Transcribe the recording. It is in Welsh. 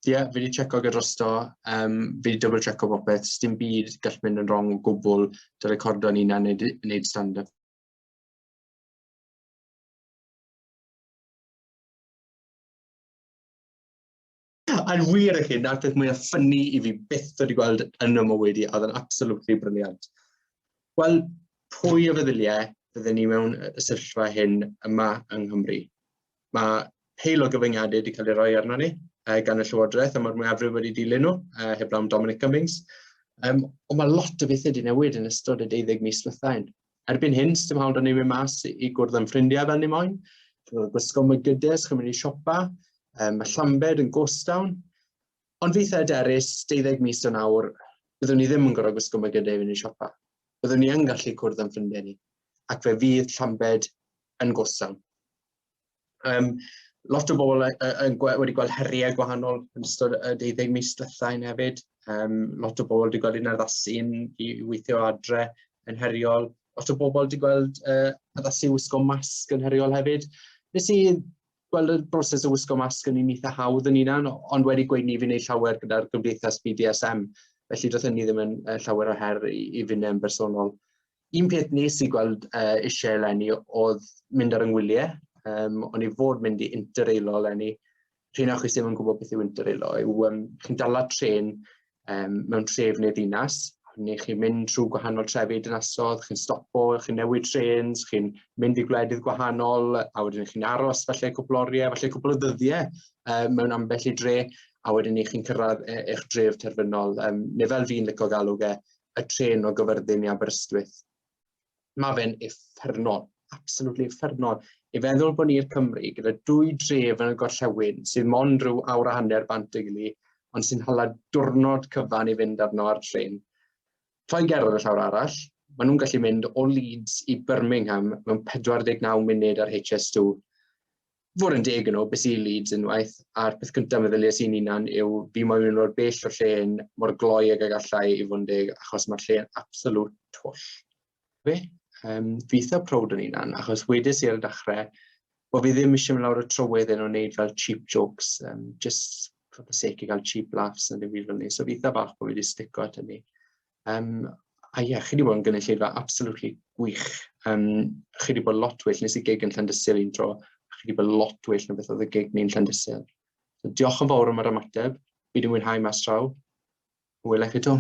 Fi wedi checo gyda drosto, fi wedi double checo popeth, dim byd gall mynd yn wrong o gwbl, dy recordo ni'n wneud stand-up. A'n wir eich hyn, na'r peth mwyaf ffynnu i fi byth wedi gweld yn y mywyd i, a oedd yn absolutely briliant. Wel, pwy o feddyliau fydden ni mewn y sefyllfa hyn yma yng Nghymru? Mae peil o gyfyngiadau wedi cael ei roi arno ni gan y Llywodraeth, a mae'r mwyafrif wedi dilyn nhw, heblaw am Dominic Cummings. Ond mae lot o bethau wedi newid yn ystod y 12 mis diwethaf. Erbyn hyn, dim hawl da ni'n mynd mas i gwrdd am ffrindiau fel ni moyn. Gwisgo mygydes, chi'n mynd i siopa, mae Llambed yn ghost town. Ond fi hyderus, 12 mis o nawr, byddwn ni ddim yn gorfod gwisgo mygydau i fynd i siopa. Byddwn ni yn gallu cwrdd am ffrindiau ni. Ac fe fydd Llambed yn ghost town. Lot o bobl wedi gweld heriau gwahanol yn ystod y 12 mis diwethaf hefyd. Lot o bobl wedi gweld un addasu'n i weithio adre yn heriol. Lot o bobl wedi gweld addasu wisgo masg yn heriol hefyd. Nes i gweld y broses o wisgo masg yn un eitha hawdd yn unan, ond wedi gweud ni fi'n neud llawer gyda'r gymdeithas BDSM. Felly doedd hynny ddim yn llawer o her i fynd yn bersonol. Un peth nes i gweld eisiau eleni oedd mynd ar yngwyliau. Ond i fod mynd i intereilo eleni, rhain o'ch chi ddim yn gwybod beth yw intereilo, chi'n dala tren mewn tref neu ddinas, neu chi'n mynd trwy gwahanol trefi dinasodd, chi'n stopo, chi'n newid trens, chi'n mynd i gwledydd gwahanol, a wedyn chi'n aros falle cwpl oriau, falle cwpl o ddyddiau mewn ambell i dre, a wedyn chi'n cyrraedd eich dref terfynol, neu fel fi'n licio galw y tren o Gyfyrddin i Aberystwyth. Mae fe'n uffernol, absolutely uffernol. I feddwl bod ni'r Cymru gyda 2 dref yn y gorllewin sydd mond rhyw awr a hanner bant y gili, ond sy'n hala diwrnod cyfan i fynd arno ar tren. Lloegr ar y llawr arall, maen nhw'n gallu mynd o Leeds i Birmingham mewn 49 munud ar HS2. Fod yn deg yn nhw, beth i Leeds unwaith, a'r peth cyntaf meddyliau sy'n unan yw fi moyn mynd o'r bell o'r lle mor gloi ag y gallai i fod yn deg, achos mae'r lle yn absolute twll. Fi eitha proud yn unan, achos wedys i ar y dechrau bod fi ddim eisiau mynd lawr y trywydd yn o wneud fel cheap jokes, just for the sake i gael cheap laughs yn ddim byd fel ni. So fi eitha bach bod fi wedi stico at hynny. A ie, chi wedi bod yn gynulleidfa absolutely gwych. Chi wedi bod lot well, nes i gig yn Llandysil un tro, a chi wedi bod lot well na beth oedd y gig ni'n Llandysil. So, diolch yn fawr am yr ymateb, fi wedi mwynhau mas draw. Hwyl eich eto.